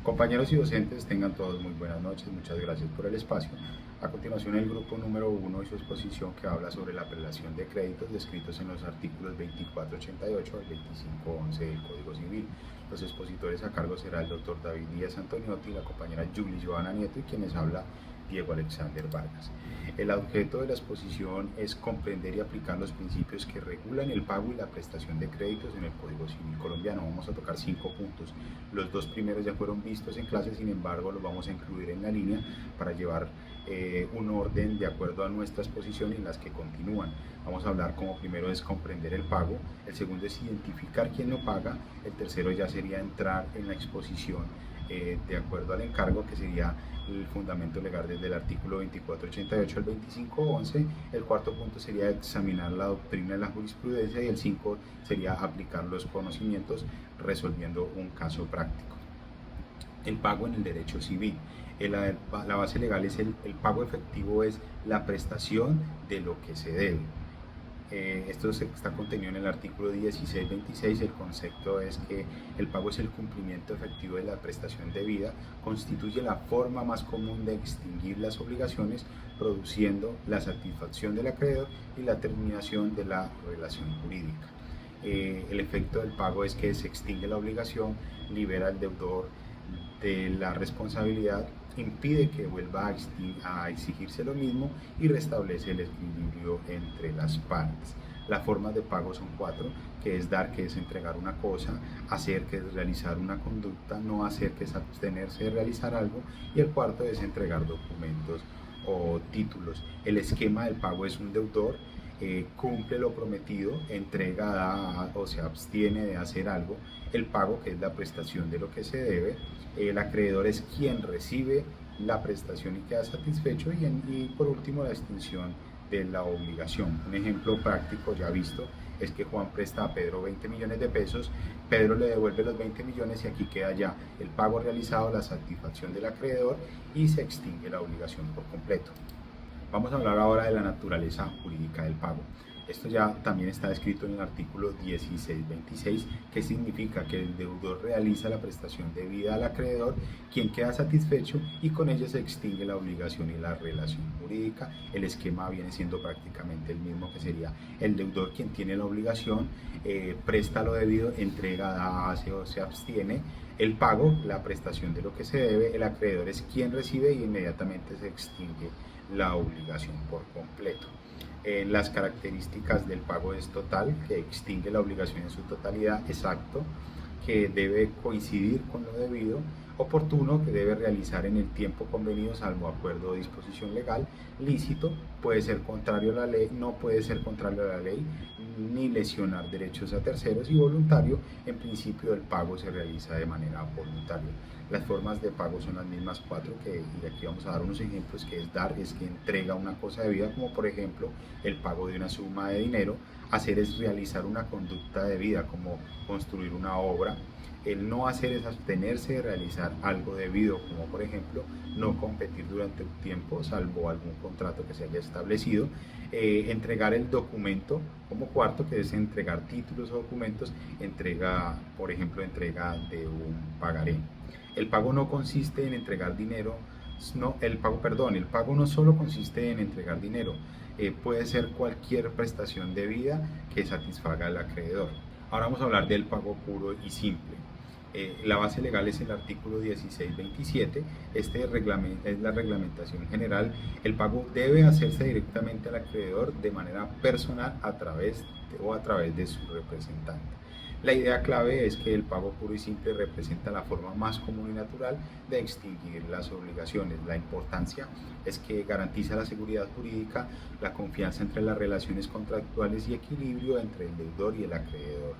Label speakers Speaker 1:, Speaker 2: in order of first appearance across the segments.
Speaker 1: Compañeros y docentes, tengan todos muy buenas noches, muchas gracias por el espacio. A continuación, el grupo número 1 y su exposición que habla sobre la apelación de créditos descritos en los artículos 2488 al 2511 del Código Civil. Los expositores a cargo será el doctor David Díaz Antoniotti, la compañera Julie Joana Nieto y quienes habla Diego Alexander Vargas. El objeto de la exposición es comprender y aplicar los principios que regulan el pago y la prestación de créditos en el Código Civil colombiano. Vamos a tocar 5 puntos. Los 2 primeros ya fueron vistos en clase, sin embargo los vamos a incluir en la línea para llevar un orden de acuerdo a nuestra exposición en las que continúan. Vamos a hablar como primero es comprender el pago, el segundo es identificar quién lo paga, el tercero ya sería entrar en la exposición de acuerdo al encargo, que sería el fundamento legal desde el artículo 2488 al 2511, el cuarto punto sería examinar la doctrina de la jurisprudencia y el 5 sería aplicar los conocimientos resolviendo un caso práctico. El pago en el derecho civil. La base legal es el pago efectivo, es la prestación de lo que se debe. Esto está contenido en el artículo 1626. El concepto es que el pago es el cumplimiento efectivo de la prestación debida, constituye la forma más común de extinguir las obligaciones, produciendo la satisfacción del acreedor y la terminación de la relación jurídica. El efecto del pago es que se extingue la obligación, libera al deudor de la responsabilidad, impide que vuelva a exigirse lo mismo y restablece el equilibrio entre las partes. Las formas de pago son 4, que es dar, que es entregar una cosa, hacer, que es realizar una conducta, no hacer, que es abstenerse de realizar algo, y el cuarto es entregar documentos o títulos. El esquema del pago es un deudor cumple lo prometido, entrega o se abstiene de hacer algo, el pago, que es la prestación de lo que se debe, el acreedor es quien recibe la prestación y queda satisfecho, y por último la extinción de la obligación. Un ejemplo práctico ya visto es que Juan presta a Pedro 20 millones de pesos, Pedro le devuelve los 20 millones y aquí queda ya el pago realizado, la satisfacción del acreedor y se extingue la obligación por completo. Vamos a hablar ahora de la naturaleza jurídica del pago. Esto ya también está escrito en el artículo 1626, que significa que el deudor realiza la prestación debida al acreedor, quien queda satisfecho y con ello se extingue la obligación y la relación jurídica. El esquema viene siendo prácticamente el mismo, que sería el deudor quien tiene la obligación, presta lo debido, entrega, da, hace o se abstiene. El pago, la prestación de lo que se debe, el acreedor es quien recibe y inmediatamente se extingue la obligación por completo. Las características del pago es total, que extingue la obligación en su totalidad, exacto, que debe coincidir con lo debido, oportuno, que debe realizar en el tiempo convenido salvo acuerdo o disposición legal, lícito, puede ser contrario a la ley, no puede ser contrario a la ley, ni lesionar derechos a terceros, y voluntario, en principio el pago se realiza de manera voluntaria. Las formas de pago son las mismas 4, y aquí vamos a dar unos ejemplos, que es dar, es que entrega una cosa debida, como por ejemplo el pago de una suma de dinero, hacer es realizar una conducta debida, como construir una obra, el no hacer es abstenerse de realizar algo debido, como por ejemplo no competir durante un tiempo salvo algún contrato que se haya establecido, entregar el documento como cuarto, que es entregar títulos o documentos, entrega, por ejemplo, entrega de un pagaré. El pago no consiste en entregar dinero, el pago no solo consiste en entregar dinero, puede ser cualquier prestación debida que satisfaga al acreedor. Ahora vamos a hablar del pago puro y simple. La base legal es el artículo 1627, este es la reglamentación general. El pago debe hacerse directamente al acreedor de manera personal a través de su representante. La idea clave es que el pago puro y simple representa la forma más común y natural de extinguir las obligaciones. La importancia es que garantiza la seguridad jurídica, la confianza entre las relaciones contractuales y equilibrio entre el deudor y el acreedor.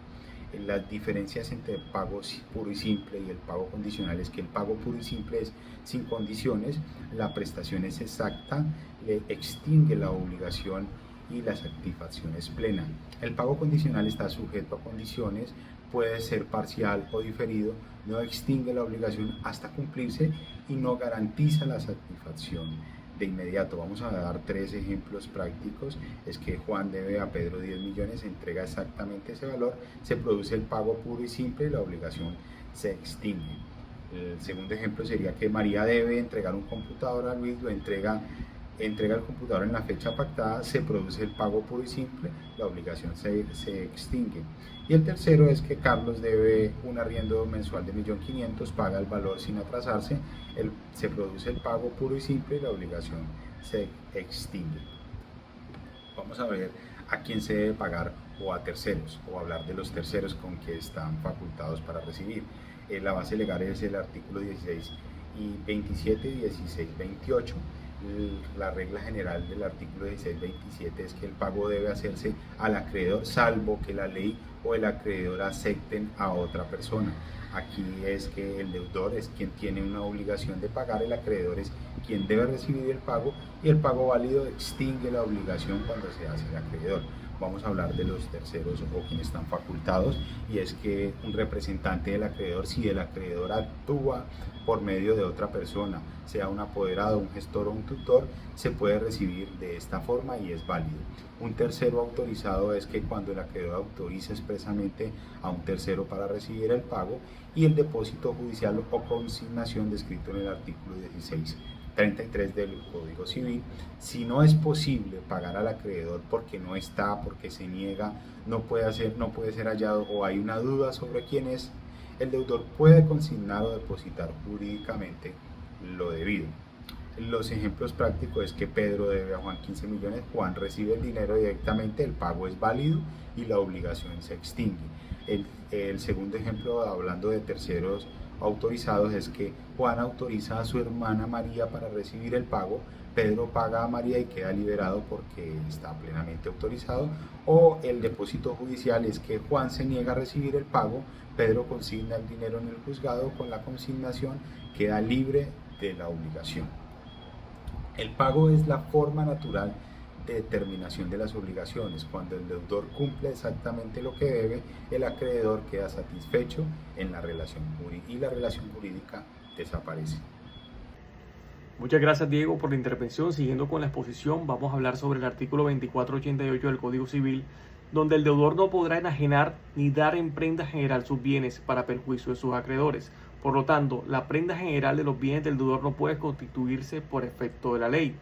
Speaker 1: Las diferencias entre el pago puro y simple y el pago condicional es que el pago puro y simple es sin condiciones, la prestación es exacta, le extingue la obligación y la satisfacción es plena. El pago condicional está sujeto a condiciones, puede ser parcial o diferido, no extingue la obligación hasta cumplirse y no garantiza la satisfacción de inmediato. Vamos a dar 3 ejemplos prácticos. Es que Juan debe a Pedro 10 millones, entrega exactamente ese valor, se produce el pago puro y simple y la obligación se extingue. El segundo ejemplo sería que María debe entregar un computador a Luis, entrega el computador en la fecha pactada, se produce el pago puro y simple, la obligación se extingue. Y el tercero es que Carlos debe un arriendo mensual de 1.500.000, paga el valor sin atrasarse, se produce el pago puro y simple y la obligación se extingue. Vamos a ver a quién se debe pagar o a terceros, o hablar de los terceros con que están facultados para recibir. La base legal es el artículo 16 y 27, 16, 28. La regla general del artículo 16-27 es que el pago debe hacerse al acreedor, salvo que la ley o el acreedor acepten a otra persona. Aquí es que el deudor es quien tiene una obligación de pagar, el acreedor es quien debe recibir el pago y el pago válido extingue la obligación cuando se hace el acreedor. Vamos a hablar de los terceros o quienes están facultados, y es que un representante del acreedor, si el acreedor actúa por medio de otra persona, sea un apoderado, un gestor o un tutor, se puede recibir de esta forma y es válido. Un tercero autorizado es que cuando el acreedor autoriza expresamente a un tercero para recibir el pago, y el depósito judicial o consignación descrito en el artículo 16-33 del Código Civil. Si no es posible pagar al acreedor porque no está, porque se niega, no puede ser hallado o hay una duda sobre quién es, el deudor puede consignar o depositar jurídicamente lo debido. Los ejemplos prácticos es que Pedro debe a Juan 15 millones, Juan recibe el dinero directamente, el pago es válido y la obligación se extingue. El segundo ejemplo, hablando de terceros autorizados, es que Juan autoriza a su hermana María para recibir el pago, Pedro paga a María y queda liberado porque está plenamente autorizado. O el depósito judicial es que Juan se niega a recibir el pago, Pedro consigna el dinero en el juzgado, con la consignación queda libre de la obligación. El pago es la forma natural de determinación de las obligaciones. Cuando el deudor cumple exactamente lo que debe, el acreedor queda satisfecho en la relación jurídica y la relación jurídica desaparece.
Speaker 2: Muchas gracias, Diego, por la intervención. Siguiendo con la exposición, vamos a hablar sobre el artículo 2488 del Código Civil, donde el deudor no podrá enajenar ni dar en prenda general sus bienes para perjuicio de sus acreedores. Por lo tanto, la prenda general de los bienes del deudor no puede constituirse por efecto de la ley.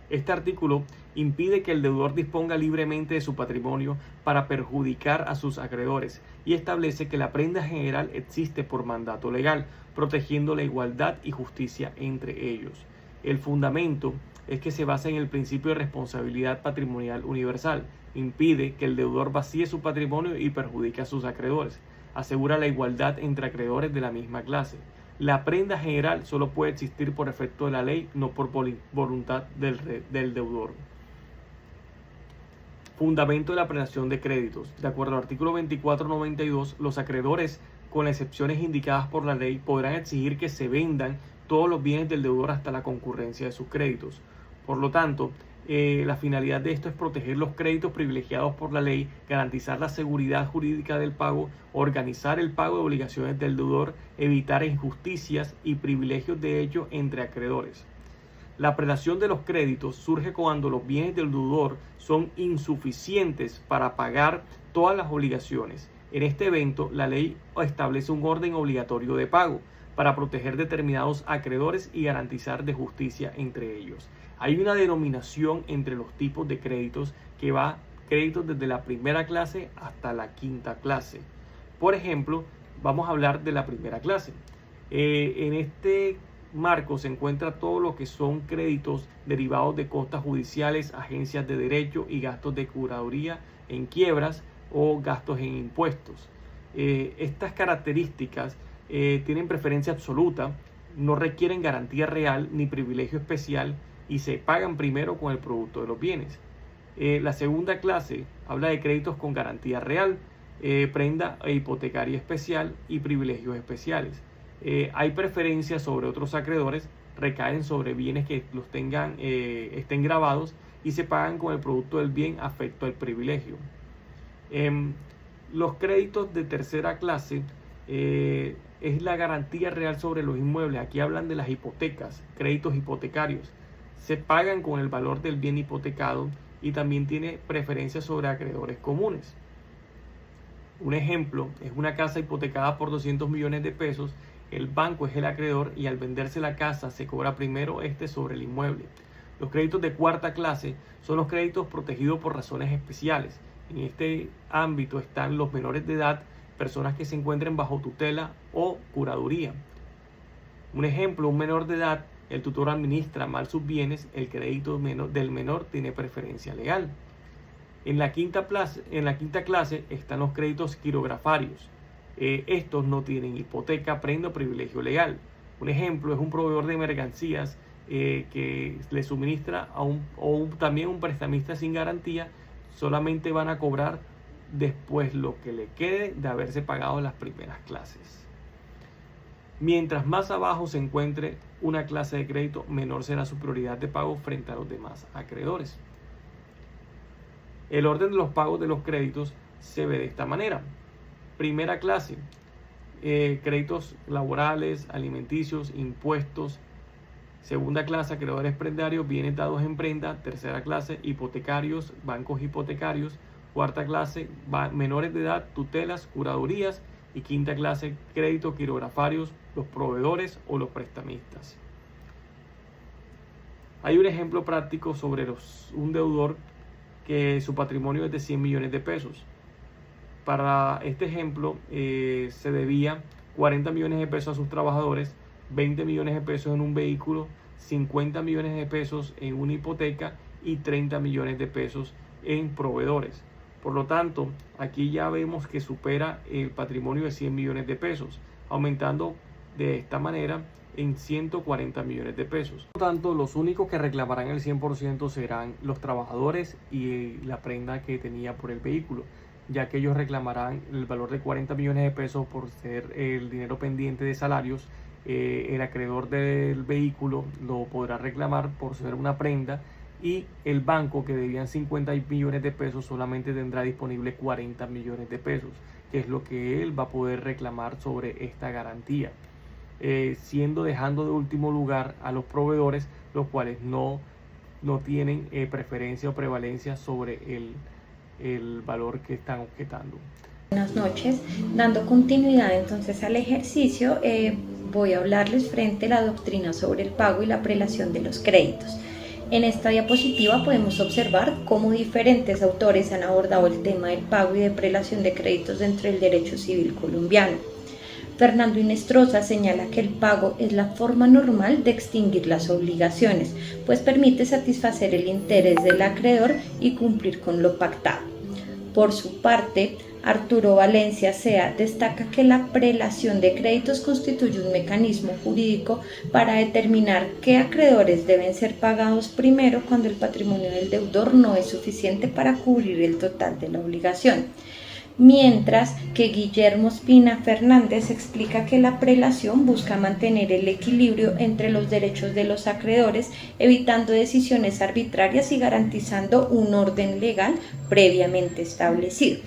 Speaker 2: Este artículo impide que el deudor disponga libremente de su patrimonio para perjudicar a sus acreedores y establece que la prenda general existe por mandato legal, protegiendo la igualdad y justicia entre ellos. El fundamento es que se basa en el principio de responsabilidad patrimonial universal. Impide que el deudor vacíe su patrimonio y perjudique a sus acreedores. Asegura la igualdad entre acreedores de la misma clase. La prenda general solo puede existir por efecto de la ley, no por voluntad del deudor. Fundamento de la prelación de créditos. De acuerdo al artículo 2492, los acreedores, con excepciones indicadas por la ley, podrán exigir que se vendan todos los bienes del deudor hasta la concurrencia de sus créditos. Por lo tanto, la finalidad de esto es proteger los créditos privilegiados por la ley, garantizar la seguridad jurídica del pago, organizar el pago de obligaciones del deudor, evitar injusticias y privilegios de hecho entre acreedores. La prelación de los créditos surge cuando los bienes del deudor son insuficientes para pagar todas las obligaciones. En este evento, la ley establece un orden obligatorio de pago para proteger determinados acreedores y garantizar de justicia entre ellos. Hay una denominación entre los tipos de créditos que va créditos desde la primera clase hasta la quinta clase. Por ejemplo, vamos a hablar de la primera clase. En este marco se encuentra todo lo que son créditos derivados de costas judiciales, agencias de derecho y gastos de curaduría en quiebras o gastos en impuestos. Estas características tienen preferencia absoluta, no requieren garantía real ni privilegio especial y se pagan primero con el producto de los bienes. La segunda clase habla de créditos con garantía real, prenda hipotecaria especial y privilegios especiales. Hay preferencias sobre otros acreedores, recaen sobre bienes que los estén grabados y se pagan con el producto del bien afecto al privilegio. Los créditos de tercera clase es la garantía real sobre los inmuebles. Aquí hablan de las hipotecas, créditos hipotecarios. Se pagan con el valor del bien hipotecado y también tiene preferencia sobre acreedores comunes. Un ejemplo es una casa hipotecada por 200 millones de pesos El banco es el acreedor y al venderse la casa se cobra primero sobre el inmueble. Los créditos de cuarta clase son los créditos protegidos por razones especiales. En este ámbito están los menores de edad, personas que se encuentren bajo tutela o curaduría. Un ejemplo, un menor de edad, el tutor administra mal sus bienes, el crédito del menor tiene preferencia legal. En la quinta clase están los créditos quirografarios. Estos no tienen hipoteca, prenda o privilegio legal. Un ejemplo es un proveedor de mercancías que le suministra también un prestamista sin garantía. Solamente van a cobrar después lo que le quede de haberse pagado las primeras clases. Mientras más abajo se encuentre una clase de crédito, menor será su prioridad de pago frente a los demás acreedores. El orden de los pagos de los créditos se ve de esta manera. Primera clase, créditos laborales, alimenticios, impuestos. Segunda clase, acreedores prendarios, bienes dados en prenda. Tercera clase, hipotecarios, bancos hipotecarios. Cuarta clase, menores de edad, tutelas, curadurías. Y quinta clase, créditos quirografarios, los proveedores o los prestamistas. Hay un ejemplo práctico sobre un deudor que su patrimonio es de 100 millones de pesos. Para este ejemplo se debía 40 millones de pesos a sus trabajadores, 20 millones de pesos en un vehículo, 50 millones de pesos en una hipoteca y 30 millones de pesos en proveedores. Por lo tanto, aquí ya vemos que supera el patrimonio de 100 millones de pesos, aumentando de esta manera en 140 millones de pesos. Por lo tanto, los únicos que reclamarán el 100% serán los trabajadores y la prenda que tenía por el vehículo, ya que ellos reclamarán el valor de 40 millones de pesos por ser el dinero pendiente de salarios. El acreedor del vehículo lo podrá reclamar por ser una prenda y el banco, que debían 50 millones de pesos, solamente tendrá disponible 40 millones de pesos, que es lo que él va a poder reclamar sobre esta garantía. Dejando de último lugar a los proveedores, los cuales no tienen preferencia o prevalencia sobre el valor que están objetando.
Speaker 3: Buenas noches. Dando continuidad entonces al ejercicio, voy a hablarles frente a la doctrina sobre el pago y la prelación de los créditos. En esta diapositiva podemos observar cómo diferentes autores han abordado el tema del pago y de prelación de créditos dentro del derecho civil colombiano. Fernando Inestrosa señala que el pago es la forma normal de extinguir las obligaciones, pues permite satisfacer el interés del acreedor y cumplir con lo pactado. Por su parte, Arturo Valencia Sea destaca que la prelación de créditos constituye un mecanismo jurídico para determinar qué acreedores deben ser pagados primero cuando el patrimonio del deudor no es suficiente para cubrir el total de la obligación. Mientras que Guillermo Espina Fernández explica que la prelación busca mantener el equilibrio entre los derechos de los acreedores, evitando decisiones arbitrarias y garantizando un orden legal previamente establecido.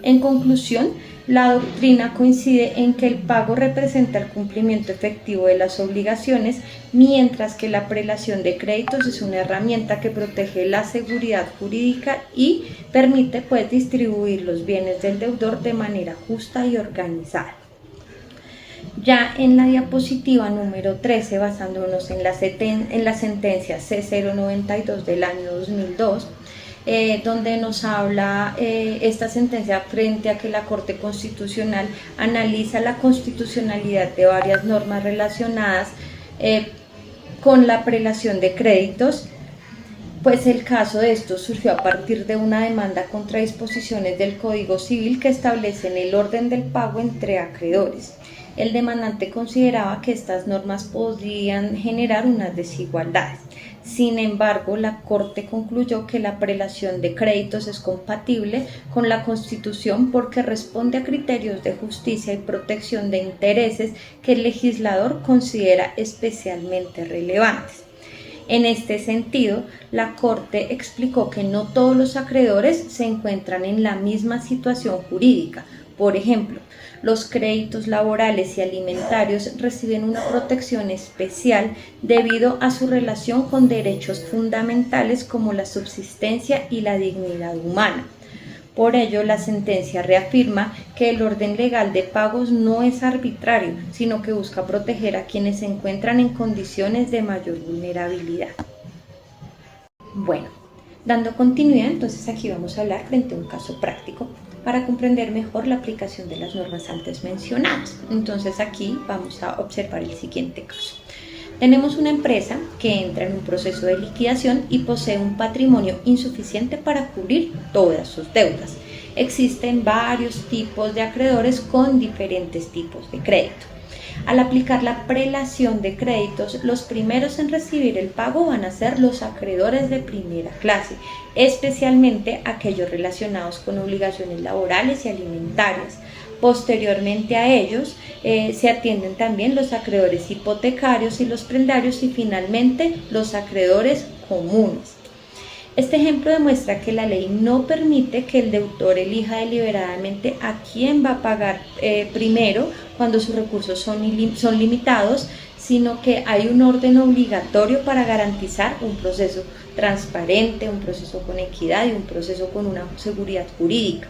Speaker 3: En conclusión, la doctrina coincide en que el pago representa el cumplimiento efectivo de las obligaciones, mientras que la prelación de créditos es una herramienta que protege la seguridad jurídica y permite distribuir los bienes del deudor de manera justa y organizada. Ya en la diapositiva número 13, basándonos en la sentencia C092 del año 2002, donde nos habla esta sentencia frente a que la Corte Constitucional analiza la constitucionalidad de varias normas relacionadas con la prelación de créditos, pues el caso de esto surgió a partir de una demanda contra disposiciones del Código Civil que establecen el orden del pago entre acreedores. El demandante consideraba que estas normas podrían generar unas desigualdades. Sin embargo, la Corte concluyó que la prelación de créditos es compatible con la Constitución porque responde a criterios de justicia y protección de intereses que el legislador considera especialmente relevantes. En este sentido, la Corte explicó que no todos los acreedores se encuentran en la misma situación jurídica. Por ejemplo, los créditos laborales y alimentarios reciben una protección especial debido a su relación con derechos fundamentales como la subsistencia y la dignidad humana. Por ello, la sentencia reafirma que el orden legal de pagos no es arbitrario, sino que busca proteger a quienes se encuentran en condiciones de mayor vulnerabilidad. Bueno, dando continuidad, entonces aquí vamos a hablar frente a un caso práctico para comprender mejor la aplicación de las normas antes mencionadas. Entonces aquí vamos a observar el siguiente caso. Tenemos una empresa que entra en un proceso de liquidación y posee un patrimonio insuficiente para cubrir todas sus deudas. Existen varios tipos de acreedores con diferentes tipos de crédito. Al aplicar la prelación de créditos, los primeros en recibir el pago van a ser los acreedores de primera clase, especialmente aquellos relacionados con obligaciones laborales y alimentarias. Posteriormente a ellos se atienden también los acreedores hipotecarios y los prendarios y finalmente los acreedores comunes. Este ejemplo demuestra que la ley no permite que el deudor elija deliberadamente a quién va a pagar primero cuando sus recursos son limitados, sino que hay un orden obligatorio para garantizar un proceso transparente, un proceso con equidad y un proceso con una seguridad jurídica.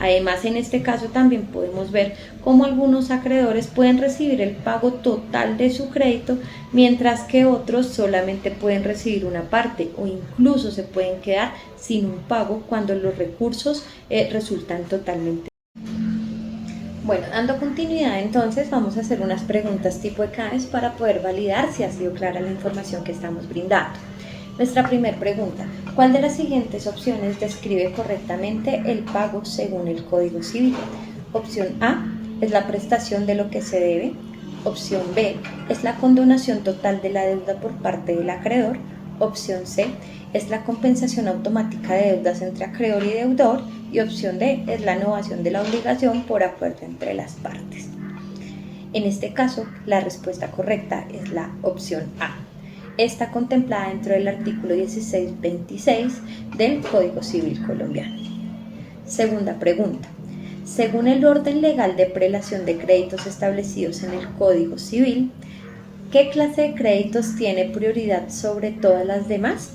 Speaker 3: Además, en este caso también podemos ver cómo algunos acreedores pueden recibir el pago total de su crédito, mientras que otros solamente pueden recibir una parte o incluso se pueden quedar sin un pago cuando los recursos resultan totalmente. Bueno, dando continuidad entonces vamos a hacer unas preguntas tipo ECAES para poder validar si ha sido clara la información que estamos brindando. Nuestra primera pregunta: ¿cuál de las siguientes opciones describe correctamente el pago según el Código Civil? Opción A es la prestación de lo que se debe. Opción B es la condonación total de la deuda por parte del acreedor. Opción C es la compensación automática de deudas entre acreedor y deudor. Y opción D es la novación de la obligación por acuerdo entre las partes. En este caso, la respuesta correcta es la opción A. Está contemplada dentro del artículo 1626 del Código Civil colombiano. Segunda pregunta: según el orden legal de prelación de créditos establecidos en el Código Civil, ¿qué clase de créditos tiene prioridad sobre todas las demás?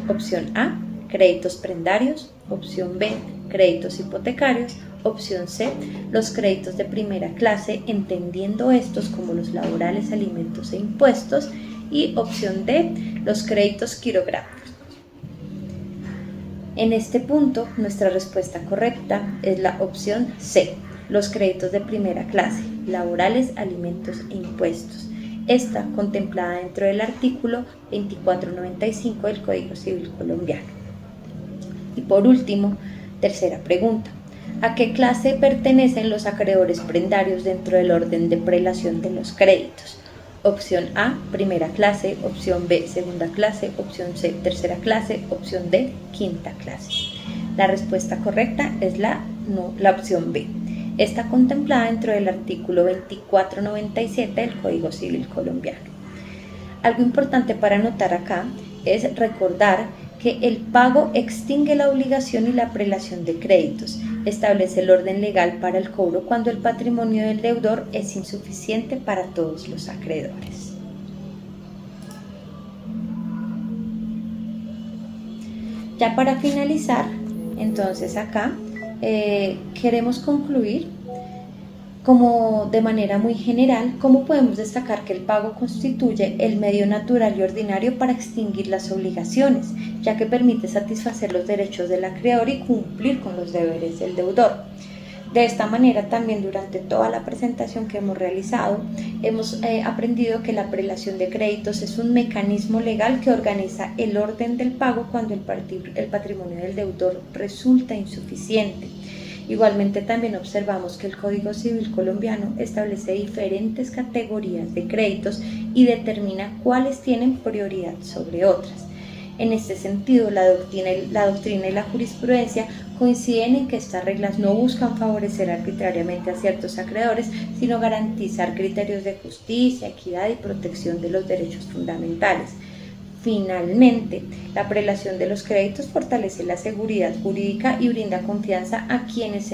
Speaker 3: Opción A, créditos prendarios. Opción B, créditos hipotecarios. Opción C, los créditos de primera clase, entendiendo estos como los laborales, alimentos e impuestos. Y opción D, los créditos quirográficos. En este punto, nuestra respuesta correcta es la opción C, los créditos de primera clase, laborales, alimentos e impuestos. Esta contemplada dentro del artículo 2495 del Código Civil colombiano. Y por último, tercera pregunta: ¿a qué clase pertenecen los acreedores prendarios dentro del orden de prelación de los créditos? Opción A, primera clase. Opción B, segunda clase. Opción C, tercera clase. Opción D, quinta clase. La respuesta correcta es la opción B. Está contemplada dentro del artículo 2497 del Código Civil colombiano. Algo importante para notar acá es recordar que el pago extingue la obligación y la prelación de créditos. Establece el orden legal para el cobro cuando el patrimonio del deudor es insuficiente para todos los acreedores. Ya para finalizar, entonces acá queremos concluir como de manera muy general cómo podemos destacar que el pago constituye el medio natural y ordinario para extinguir las obligaciones, ya que permite satisfacer los derechos del acreedor y cumplir con los deberes del deudor. De esta manera, también durante toda la presentación que hemos realizado, hemos aprendido que la prelación de créditos es un mecanismo legal que organiza el orden del pago cuando el patrimonio del deudor resulta insuficiente. Igualmente también observamos que el Código Civil colombiano establece diferentes categorías de créditos y determina cuáles tienen prioridad sobre otras. En este sentido, la doctrina y la jurisprudencia coinciden en que estas reglas no buscan favorecer arbitrariamente a ciertos acreedores, sino garantizar criterios de justicia, equidad y protección de los derechos fundamentales. Finalmente, la prelación de los créditos fortalece la seguridad jurídica y brinda confianza a quienes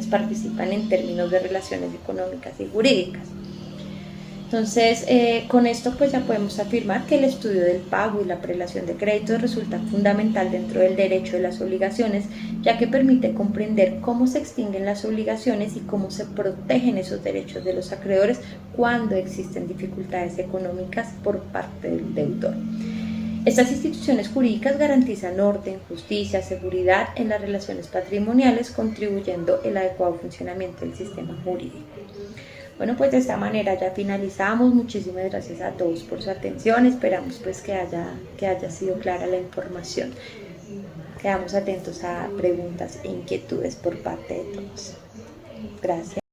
Speaker 3: participan en términos de relaciones económicas y jurídicas. Entonces, con esto pues ya podemos afirmar que el estudio del pago y la prelación de créditos resulta fundamental dentro del derecho de las obligaciones, ya que permite comprender cómo se extinguen las obligaciones y cómo se protegen esos derechos de los acreedores cuando existen dificultades económicas por parte del deudor. Estas instituciones jurídicas garantizan orden, justicia, seguridad en las relaciones patrimoniales, contribuyendo al adecuado funcionamiento del sistema jurídico. Bueno, pues de esta manera ya finalizamos. Muchísimas gracias a todos por su atención. Esperamos pues que haya sido clara la información. Quedamos atentos a preguntas e inquietudes por parte de todos. Gracias.